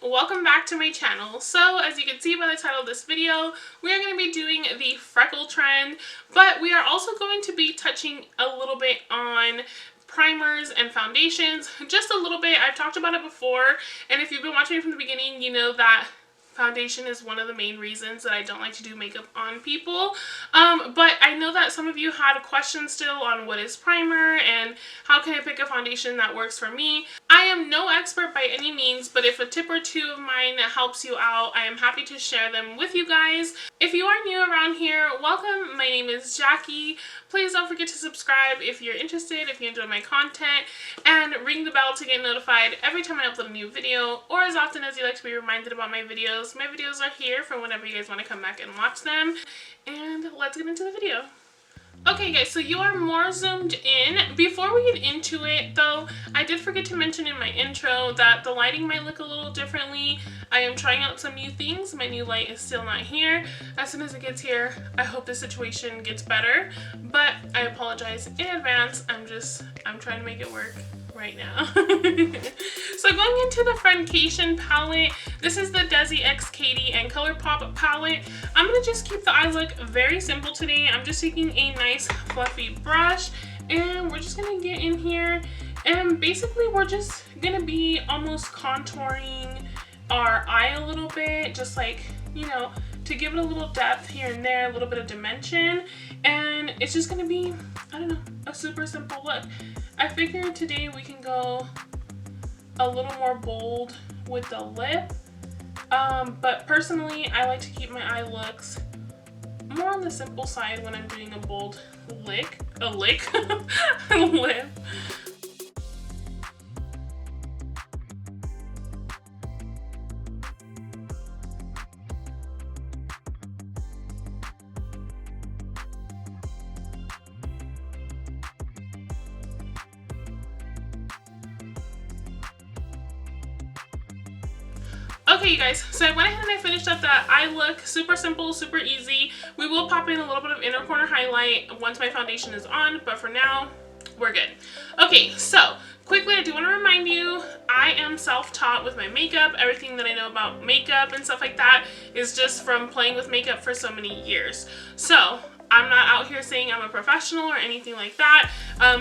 welcome back to my channel. So as you can see by the title of this video, we are going to be doing the freckle trend, but we are also going to be touching a little bit on primers and foundations, just a little bit. I've talked about it before, and if you've been watching me from the beginning, you know that foundation is one of the main reasons that I don't like to do makeup on people. But I know that some of you had questions still on what is primer and how can I pick a foundation that works for me. I am no expert by any means, but if a tip or two of mine helps you out, I am happy to share them with you guys. If you are new around here, welcome. My name is Jackie. Please don't forget to subscribe if you're interested, if you enjoy my content, and ring the bell to get notified every time I upload a new video, or as often as you like to be reminded about my videos. My videos are here for whenever you guys want to come back and watch them. And let's get into the video. Okay guys, so you are more zoomed in. Before we get into it though, I did forget to mention in my intro that the lighting might look a little differently. I am trying out some new things. My new light is still not here. As soon as it gets here, I hope the situation gets better. But I apologize in advance. I'm trying to make it work right now. So going into the friendcation palette, this is the Desi X Katy and ColourPop palette. I'm going to just keep the eye look very simple today. I'm just taking a nice fluffy brush and we're just going to get in here and basically we're just going to be almost contouring our eye a little bit, just like, you know, to give it a little depth here and there, a little bit of dimension, and it's just going to be, I don't know, a super simple look. I figured today we can go a little more bold with the lip, but personally I like to keep my eye looks more on the simple side when I'm doing a bold lip. Okay you guys, so I went ahead and I finished up that eye look. Super simple, super easy. We will pop in a little bit of inner corner highlight once my foundation is on, but for now, we're good. Okay, so quickly I do want to remind you, I am self-taught with my makeup. Everything that I know about makeup and stuff like that is just from playing with makeup for so many years. So I'm not out here saying I'm a professional or anything like that.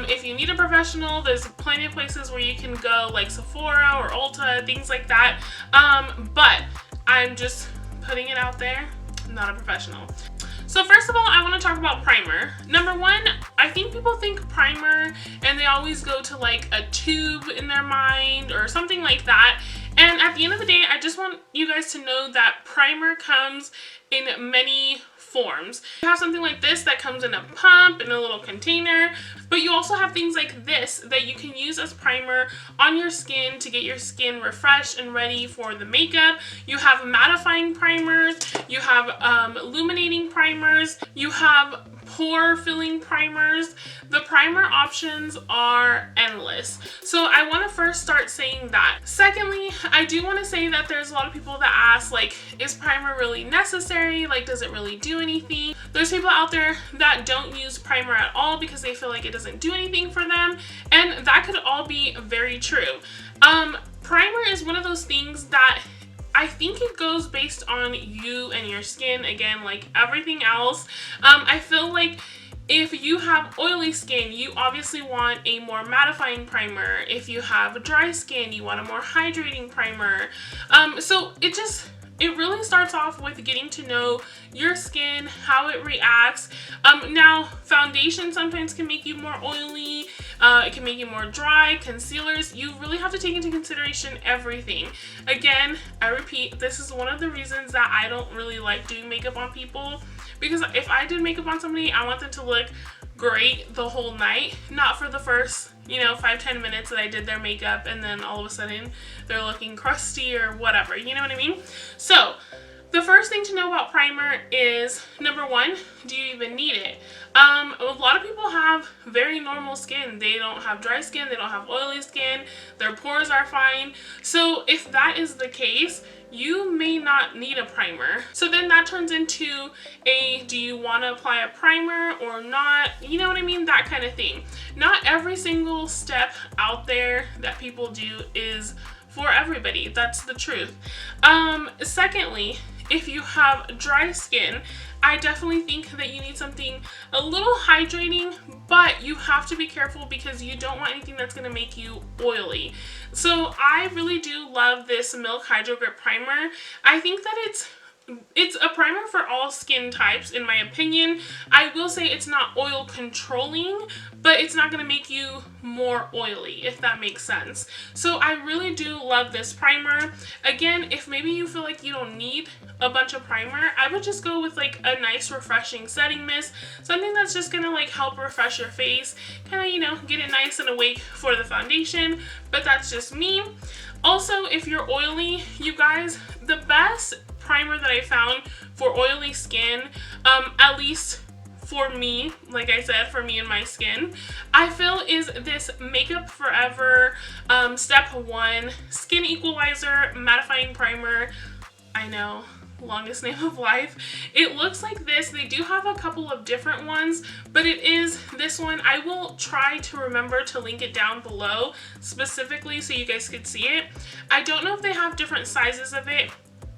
If you need a professional, there's plenty of places where you can go, like Sephora or Ulta, things like that. But I'm just putting it out there, I'm not a professional. So first of all, I want to talk about primer. Number one, I think people think primer and they always go to like a tube in their mind or something like that. And at the end of the day, I just want you guys to know that primer comes in many forms. You have something like this that comes in a pump, in a little container, but you also have things like this that you can use as primer on your skin to get your skin refreshed and ready for the makeup. You have mattifying primers, you have illuminating primers, you have pore filling primers. The primer options are endless. So I want to first start saying that. Secondly, I do want to say that there's a lot of people that ask, like, is primer really necessary? Like, does it really do anything? There's people out there that don't use primer at all because they feel like it doesn't do anything for them, and that could all be very true. Primer is one of those things that I think it goes based on you and your skin, again, like everything else. I feel like if you have oily skin, you obviously want a more mattifying primer. If you have dry skin, you want a more hydrating primer. So it really starts off with getting to know your skin, how it reacts. Now, foundation sometimes can make you more oily. It can make you more dry. Concealers, you really have to take into consideration everything. Again, I repeat, this is one of the reasons that I don't really like doing makeup on people, because if I did makeup on somebody, I want them to look great the whole night, not for the first, 5-10 minutes that I did their makeup and then all of a sudden they're looking crusty or whatever, you know what I mean? So the first thing to know about primer is, number one, do you even need it? A lot of people have very normal skin. They don't have dry skin, they don't have oily skin, their pores are fine. So if that is the case, you may not need a primer. So then that turns into do you want to apply a primer or not? You know what I mean? That kind of thing. Not every single step out there that people do is for everybody. That's the truth. Secondly, if you have dry skin, I definitely think that you need something a little hydrating, but you have to be careful because you don't want anything that's going to make you oily. So I really do love this Milk Hydro Grip Primer. I think that it's a primer for all skin types, in my opinion. I will say it's not oil controlling, but it's not going to make you more oily, if that makes sense. So I really do love this primer. Again, if maybe you feel like you don't need a bunch of primer, I would just go with like a nice refreshing setting mist, something that's just going to like help refresh your face, kind of, you know, get it nice and awake for the foundation. But that's just me. Also, if you're oily, you guys, the best primer that I found for oily skin, at least for me, like I said, for me and my skin, I feel is this Makeup Forever Step 1 Skin Equalizer Mattifying Primer. I know, longest name of life. It looks like this. They do have a couple of different ones, but it is this one. I will try to remember to link it down below specifically so you guys could see it. I don't know if they have different sizes of it.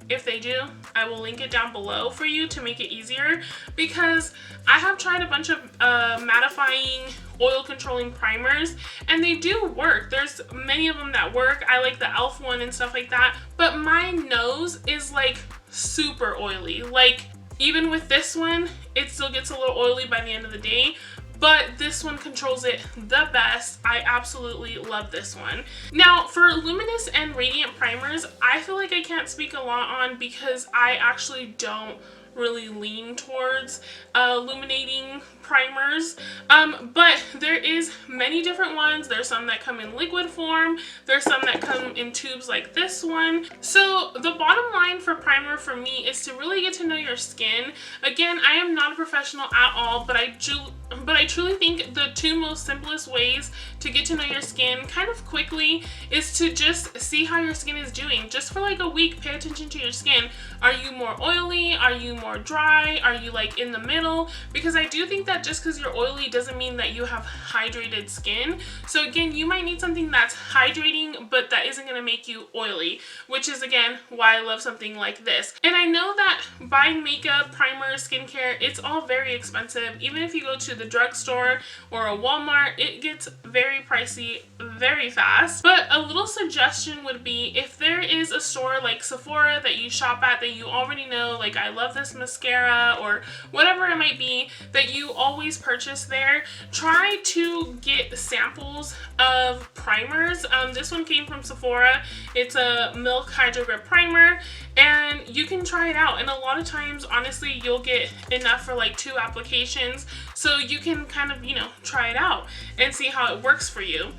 If they do, I will link it down below for you to make it easier, because I have tried a bunch of mattifying oil controlling primers and they do work. There's many of them that work. I like the e.l.f. one and stuff like that, but my nose is like super oily. Like even with this one, it still gets a little oily by the end of the day, but this one controls it the best. I absolutely love this one. Now, for luminous and radiant primers, I feel like I can't speak a lot on because I actually don't really lean towards illuminating primers, but there is many different ones. There's some that come in liquid form, there's some that come in tubes like this one. So the bottom line for primer for me is to really get to know your skin. Again, I am not a professional at all, but I truly think the two most simplest ways to get to know your skin kind of quickly is to just see how your skin is doing. Just for like a week, pay attention to your skin. Are you more oily? Are you more dry? Are you like in the middle? Because I do think that just because you're oily doesn't mean that you have hydrated skin. So again, you might need something that's hydrating, but that isn't going to make you oily, which is again why I love something like this. And I know that buying makeup, primer, skincare, it's all very expensive. Even if you go to the drugstore or a Walmart, it gets very pricey very fast. But a little suggestion would be, if there is a store like Sephora that you shop at that you already know, like I love this mascara or whatever it might be, that you always purchase there, try to get samples of primers. This one came from Sephora. It's a Milk Hydro Grip Primer, and you can try it out. And a lot of times, honestly, you'll get enough for like 2 applications, so you can kind of, you know, try it out and see how it works for you.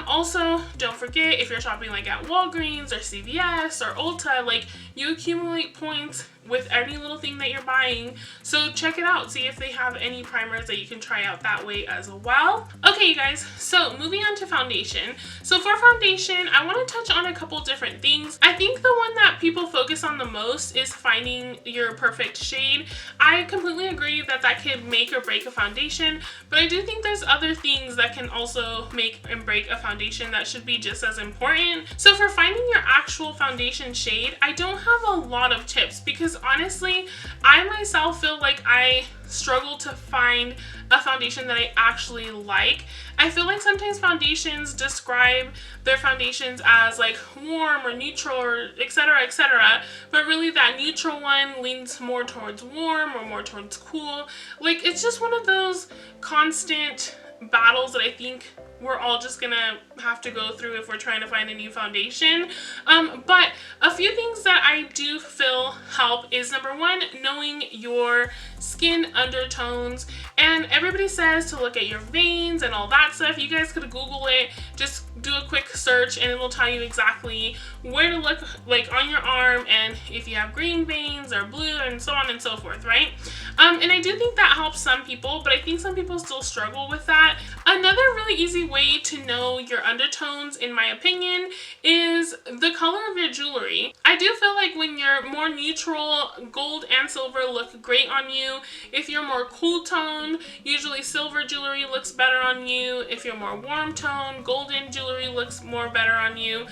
Also, don't forget, if you're shopping like at Walgreens or CVS or Ulta, like you accumulate points with every little thing that you're buying. So check it out, see if they have any primers that you can try out that way as well. Okay, you guys, so moving on to foundation. So for foundation, I want to touch on a couple different things. I think the one that people focus on the most is finding your perfect shade. I completely agree that that could make or break a foundation, but I do think there's other things that can also make and break a foundation that should be just as important. So for finding your actual foundation shade, I don't have a lot of tips because honestly, I myself feel like I struggle to find a foundation that I actually like. I feel like sometimes foundations describe their foundations as like warm or neutral or etc., but really that neutral one leans more towards warm or more towards cool. Like it's just one of those constant battles that I think we're all just gonna have to go through if we're trying to find a new foundation. But a few things that I do feel help is, number one, knowing your skin undertones. And everybody says to look at your veins and all that stuff. You guys could Google it, just do a quick search and it will tell you exactly where to look like on your arm and if you have green veins or blue and so on and so forth, right? And I do think that helps some people, but I think some people still struggle with that. Another really easy way to know your undertones, in my opinion, is the color of your jewelry. I do feel like when you're more neutral, gold and silver look great on you. If you're more cool tone, usually silver jewelry looks better on you. If you're more warm tone, golden jewelry looks more better on you.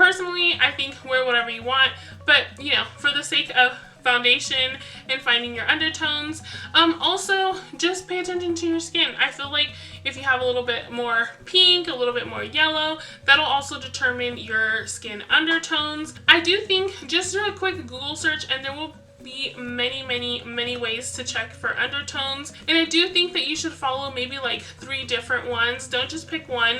Personally, I think wear whatever you want, but you know, for the sake of foundation and finding your undertones, also just pay attention to your skin. I feel like if you have a little bit more pink, a little bit more yellow, that'll also determine your skin undertones. I do think just do a quick Google search and there will be many ways to check for undertones, and I do think that you should follow maybe like 3 different ones. Don't just pick one,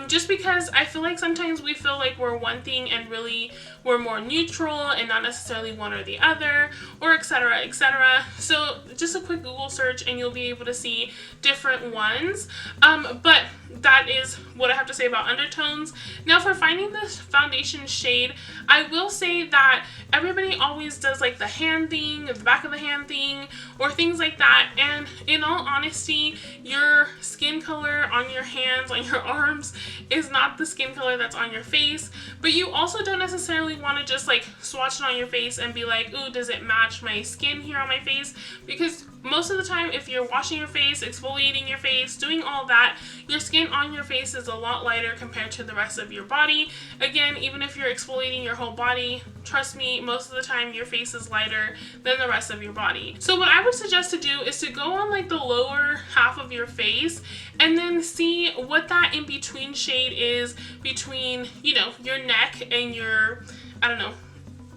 just because I feel like sometimes we feel like we're one thing and really we're more neutral and not necessarily one or the other, or etc, etc. So just a quick Google search and you'll be able to see different ones, but that is what I have to say about undertones. Now for finding the foundation shade, I will say that everybody always does like the hand thing, the back of the hand thing, or things like that, and in all honesty, your skin color on your hands, on your arms, is not the skin color that's on your face. But you also don't necessarily want to just like swatch it on your face and be like, ooh, does it match my skin here on my face? Because most of the time, if you're washing your face, exfoliating your face, doing all that, your skin on your face is a lot lighter compared to the rest of your body. Again, even if you're exfoliating your whole body, trust me, most of the time your face is lighter than the rest of your body. So what I would suggest to do is to go on like the lower half of your face and then see what that in between shade is between, you know, your neck and your, I don't know,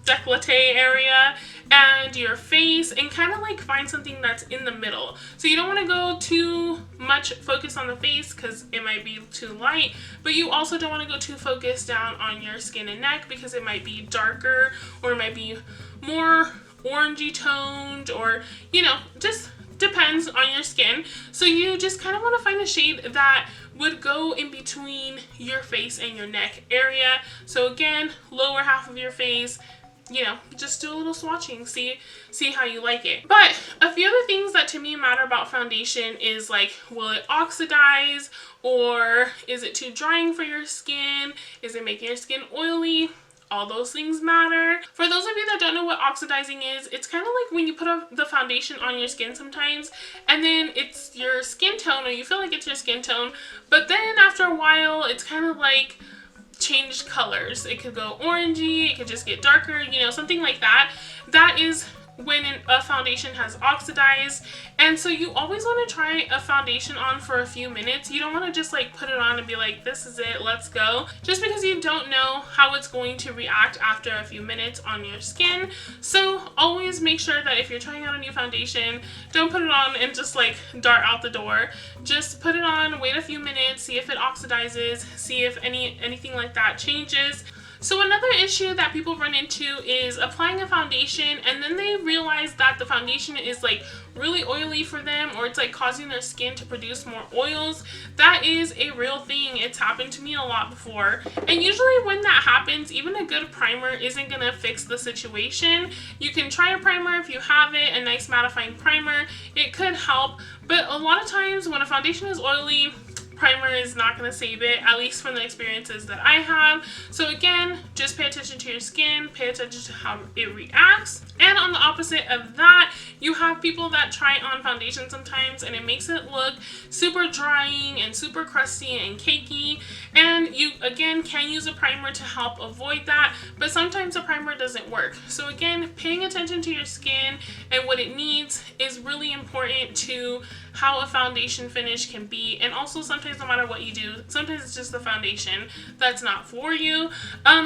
décolleté area and your face, and kind of like find something that's in the middle. So you don't want to go too much focus on the face because it might be too light, but you also don't want to go too focused down on your skin and neck because it might be darker or it might be more orangey toned, or you know, just depends on your skin. So you just kind of want to find a shade that would go in between your face and your neck area. So again, lower half of your face, you know, just do a little swatching, see how you like it. But a few other things that to me matter about foundation is like, will it oxidize, or is it too drying for your skin? Is it making your skin oily? All those things matter. For those of you that don't know what oxidizing is, it's kind of like when you put the foundation on your skin sometimes, and then it's your skin tone, or you feel like it's your skin tone, but then after a while, it's kind of like changed colors. It could go orangey, it could just get darker, you know, something like that. That is when a foundation has oxidized. And so you always want to try a foundation on for a few minutes. You don't want to just like put it on and be like, this is it, let's go, just because you don't know how it's going to react after a few minutes on your skin. So always make sure that if you're trying out a new foundation, don't put it on and just like dart out the door. Just put it on, wait a few minutes, see if it oxidizes, see if anything like that changes. So another issue that people run into is applying a foundation and then they realize that the foundation is like really oily for them, or it's like causing their skin to produce more oils. That is a real thing. It's happened to me a lot before. And usually when that happens, even a good primer isn't gonna fix the situation. You can try a primer if you have it, a nice mattifying primer. It could help, but a lot of times when a foundation is oily, primer is not going to save it, at least from the experiences that I have. So again, just pay attention to your skin, pay attention to how it reacts. And on the opposite of that, you have people that try on foundation sometimes and it makes it look super drying and super crusty and cakey, and you again can use a primer to help avoid that, but sometimes a primer doesn't work. So again, paying attention to your skin and what it needs is really important to how a foundation finish can be. And also sometimes no matter what you do, sometimes it's just the foundation that's not for you.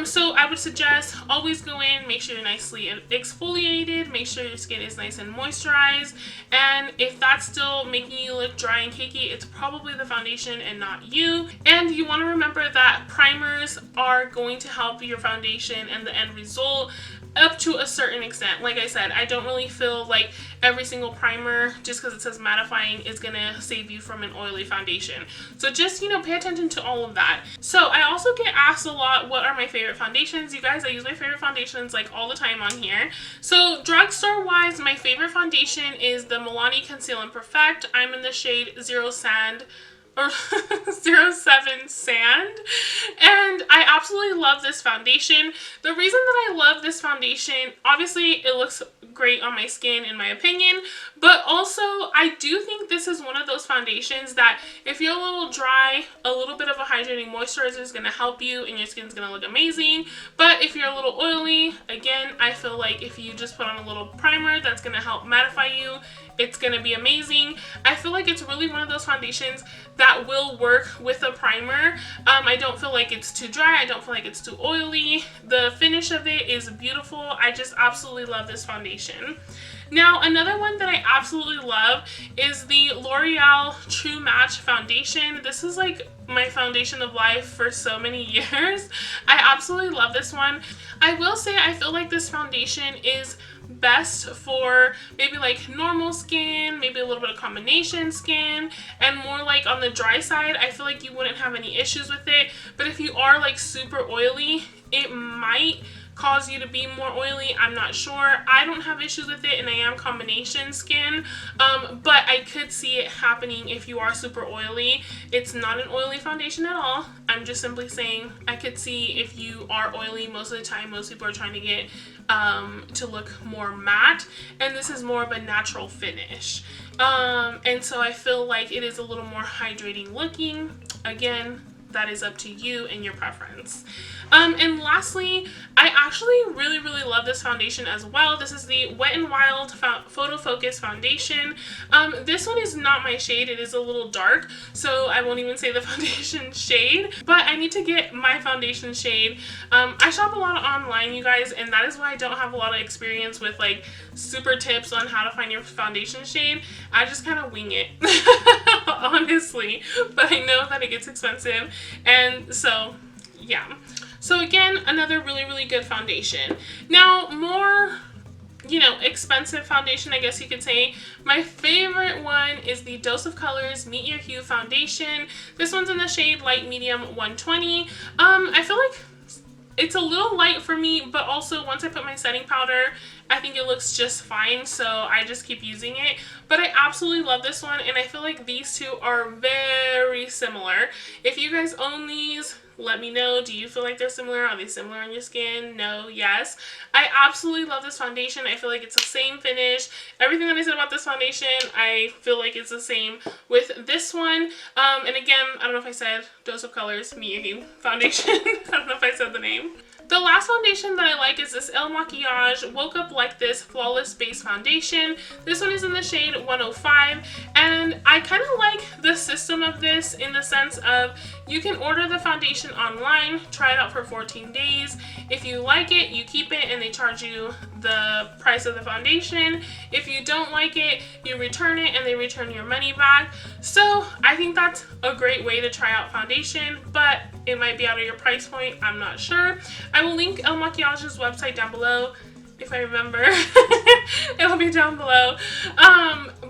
So I would suggest always go in, make sure you're nicely exfoliated, make sure your skin is nice and moisturized, and if that's still making you look dry and cakey, it's probably the foundation and not you. And you want to remember that primers are going to help your foundation and the end result up to a certain extent. Like I said, I don't really feel like every single primer, just because it says mattifying, is gonna save you from an oily foundation. So just, you know, pay attention to all of that. So I also get asked a lot, what are my favorite foundations? You guys, I use my favorite foundations like all the time on here. So drugstore wise, my favorite foundation is the Milani Conceal and Perfect. I'm in the shade Zero Sand, or 07 Sand, and I absolutely love this foundation. The reason that I love this foundation, obviously it looks great on my skin in my opinion, but also I do think this is one of those foundations that if you're a little dry, a little bit of a hydrating moisturizer is going to help you and your skin's going to look amazing. But if you're a little oily, again, I feel like if you just put on a little primer, that's going to help mattify you. It's going to be amazing. I feel like it's really one of those foundations that will work with a primer. I don't feel like it's too dry. I don't feel like it's too oily. The finish of it is beautiful. I just absolutely love this foundation. Now, another one that I absolutely love is the L'Oreal True Match Foundation. This is like my foundation of life for so many years. I absolutely love this one. I will say I feel like this foundation is best for maybe like normal skin, maybe a little bit of combination skin, and more like on the dry side. I feel like you wouldn't have any issues with it, but if you are like super oily, it might cause you to be more oily. I'm not sure. I don't have issues with it and I am combination skin, but I could see it happening if you are super oily. It's not an oily foundation at all. I'm just simply saying I could see if you are oily. Most of the time most people are trying to get to look more matte, and this is more of a natural finish, and so I feel like it is a little more hydrating looking. Again, that is up to you and your preference. And lastly, I actually really love this foundation as well. This is the Wet n Wild Photo Focus Foundation. This one is not my shade. It is a little dark, so I won't even say the foundation shade, but I need to get my foundation shade. I shop a lot online, you guys, and that is why I don't have a lot of experience with like super tips on how to find your foundation shade. I just kind of wing it, honestly, but I know that it gets expensive, and so yeah. So again, another really good foundation. Now, more, you know, expensive foundation, I guess you could say. My favorite one is the Dose of Colors Meet Your Hue Foundation. This one's in the shade Light Medium 120. I feel like it's a little light for me, but also once I put my setting powder, I think it looks just fine, so I just keep using it. But I absolutely love this one, and I feel like these two are very similar. If you guys own these, let me know. Do you feel like they're similar? Are they similar on your skin? No, yes. I absolutely love this foundation. I feel like it's the same finish. Everything that I said about this foundation, I feel like it's the same with this one. And again, I don't know if I said Dose of Colors Meet Your Hue Foundation. I don't know if I said the name. The last foundation that I like is this El Makiage Woke Up Like This Flawless Base Foundation. This one is in the shade 105, and I kind of like the system of this in the sense of you can order the foundation online, try it out for 14 days. If you like it, you keep it, and they charge you the price of the foundation. If you don't like it, you return it, and they return your money back. So I think that's a great way to try out foundation, but it might be out of your price point. I'm not sure. I will link El Makiage's website down below if I remember. It'll be down below.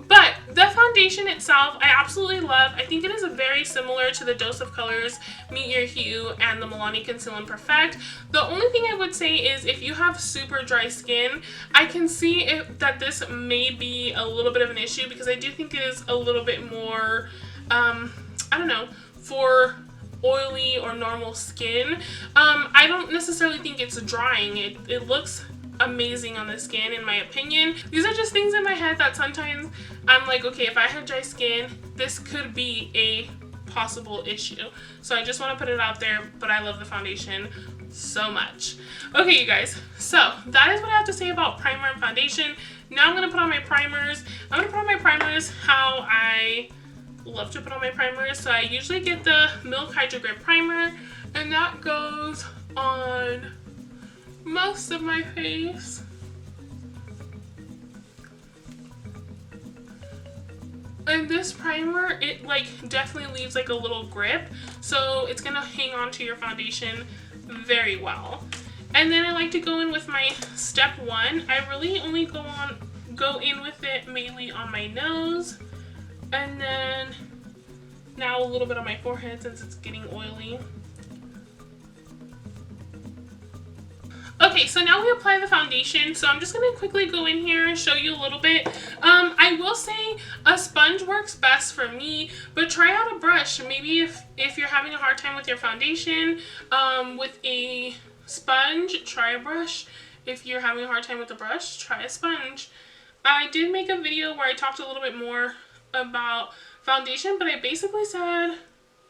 But the foundation itself, I absolutely love. I think it is very similar to the Dose of Colors Meet Your Hue and the Milani Conceal and Perfect. The only thing I would say is if you have super dry skin, I can see that this may be a little bit of an issue, because I do think it is a little bit more, I don't know, for oily or normal skin. I don't necessarily think it's drying. It looks amazing on the skin in my opinion. These are just things in my head that sometimes I'm like, okay, if I had dry skin, this could be a possible issue. So I just want to put it out there, but I love the foundation so much. Okay, you guys, so that is what I have to say about primer and foundation. Now I'm going to put on my primers. I'm going to put on my primers how I love to put on my primers. So I usually get the Milk Hydro Grip Primer, and that goes on most of my face. And this primer, it like definitely leaves like a little grip, so it's gonna hang on to your foundation very well. And then I like to go in with my step one. I really only go in with it mainly on my nose, and then now a little bit on my forehead since it's getting oily. Okay, so now we apply the foundation. So I'm just going to quickly go in here and show you a little bit. I will say a sponge works best for me, but try out a brush. Maybe if you're having a hard time with your foundation, with a sponge, try a brush. If you're having a hard time with the brush, try a sponge. I did make a video where I talked a little bit more about foundation, but I basically said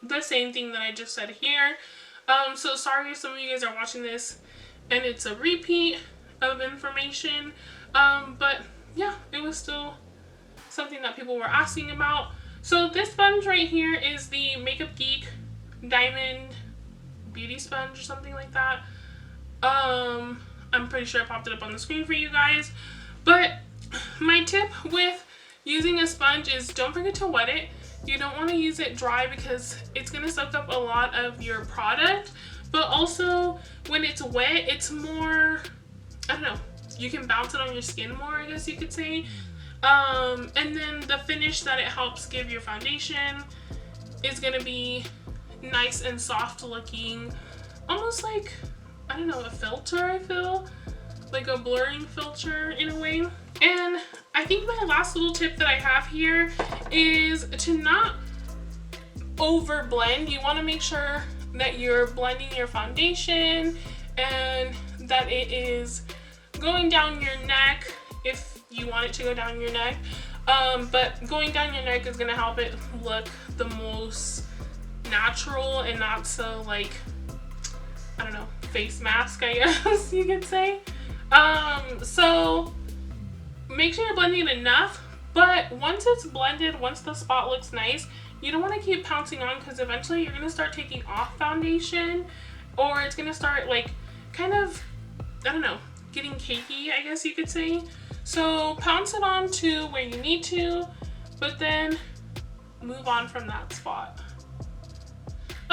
the same thing that I just said here. So sorry if some of you guys are watching this and it's a repeat of information, but yeah, it was still something that people were asking about. So this sponge right here is the makeupgeek Diamond Beauty Sponge or something like that. I'm pretty sure I popped it up on the screen for you guys, but my tip with using a sponge is don't forget to wet it. You don't want to use it dry because it's going to soak up a lot of your product. But also, when it's wet, it's more, I don't know, you can bounce it on your skin more, I guess you could say. And then the finish that it helps give your foundation is going to be nice and soft looking. Almost like, I don't know, a filter, I feel. Like a blurring filter in a way. And I think my last little tip that I have here is to not over blend. You want to make sure that you're blending your foundation and that it is going down your neck if you want it to go down your neck. But going down your neck is going to help it look the most natural and not so like, I don't know, face mask, I guess you could say. So make sure you're blending enough, but once it's blended, once the spot looks nice, you don't want to keep pouncing on because eventually you're going to start taking off foundation, or it's going to start like kind of, I don't know, getting cakey, I guess you could say. So pounce it on to where you need to, but then move on from that spot.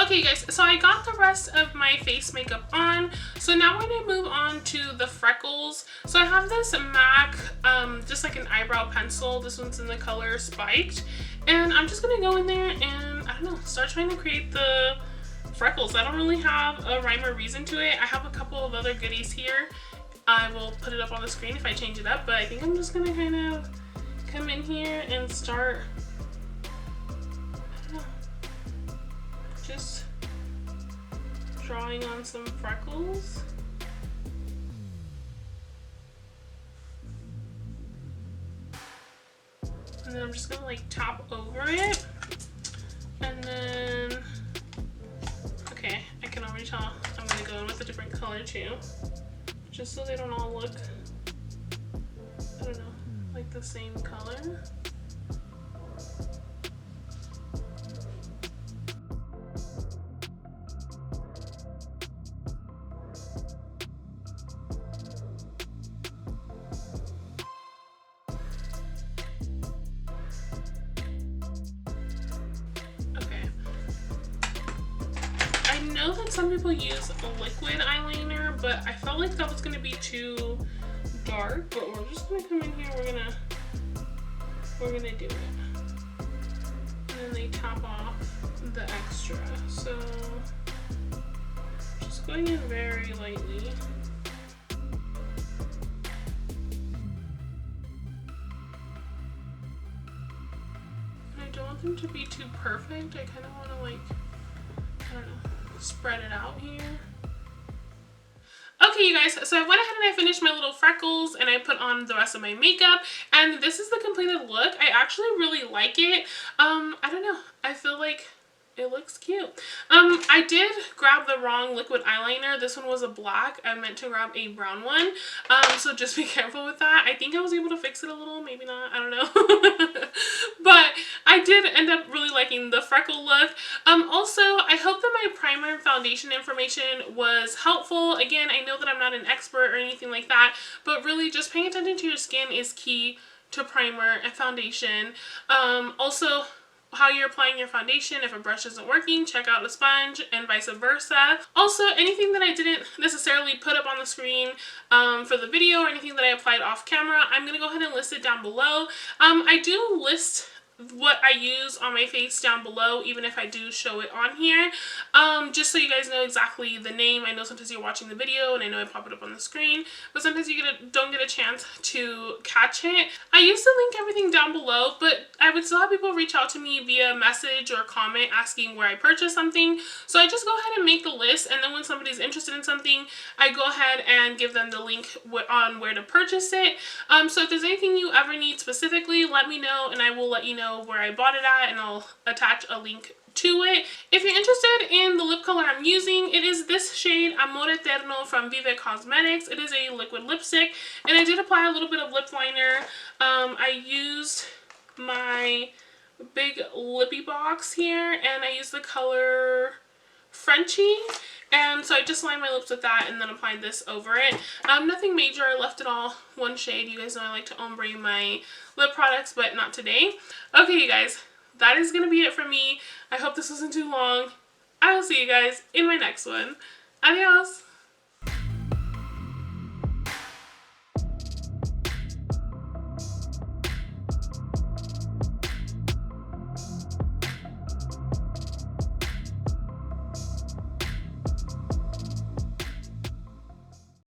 Okay guys, so I got the rest of my face makeup on. So now we're going to move on to the freckles. So I have this MAC, just like an eyebrow pencil. This one's in the color Spiked. And I'm just going to go in there and, I don't know, start trying to create the freckles. I don't really have a rhyme or reason to it. I have a couple of other goodies here. I will put it up on the screen if I change it up, but I think I'm just going to kind of come in here and start, I don't know, just drawing on some freckles. And then I'm just gonna like tap over it. And then, okay, I can already tell I'm gonna go in with a different color too. Just so they don't all look, I don't know, like the same color. I know that some people use a liquid eyeliner, but I felt like that was going to be too dark, but we're just going to come in here, we're gonna do it. And then they top off the extra. So just going in very lightly. And I don't want them to be too perfect. I kind of want to like, I don't know, spread it out here. Okay, you guys, so I went ahead and I finished my little freckles and I put on the rest of my makeup, and this is the completed look. I actually really like it. I don't know, I feel like it looks cute. I did grab the wrong liquid eyeliner. This one was a black. I meant to grab a brown one. So just be careful with that. I think I was able to fix it a little, maybe not, I don't know. But I did end up really liking the freckle look. Also, I hope that my primer and foundation information was helpful. Again, I know that I'm not an expert or anything like that, but really just paying attention to your skin is key to primer and foundation. Also, how you're applying your foundation. If a brush isn't working, check out a sponge, and vice versa. Also, anything that I didn't necessarily put up on the screen for the video, or anything that I applied off camera, I'm going to go ahead and list it down below. I do list what I use on my face down below, even if I do show it on here, just so you guys know exactly the name. I know sometimes you're watching the video and I know I pop it up on the screen, but sometimes you don't get a chance to catch it. I used to link everything down below, but I would still have people reach out to me via message or comment asking where I purchased something. So I just go ahead and make the list, and then when somebody's interested in something, I go ahead and give them the link on where to purchase it. So if there's anything you ever need specifically, let me know and I will let you know where I bought it at, and I'll attach a link to it. If you're interested in the lip color I'm using, it is this shade Amor Eterno from Vive Cosmetics. It is a liquid lipstick, and I did apply a little bit of lip liner. I used my big lippy box here, and I used the color Frenchie, and so I just lined my lips with that and then applied this over it. Nothing major. I left it all one shade. You guys know I like to ombre my lip products, but not today. Okay, you guys, that is going to be it for me. I hope this wasn't too long. I will see you guys in my next one. Adios!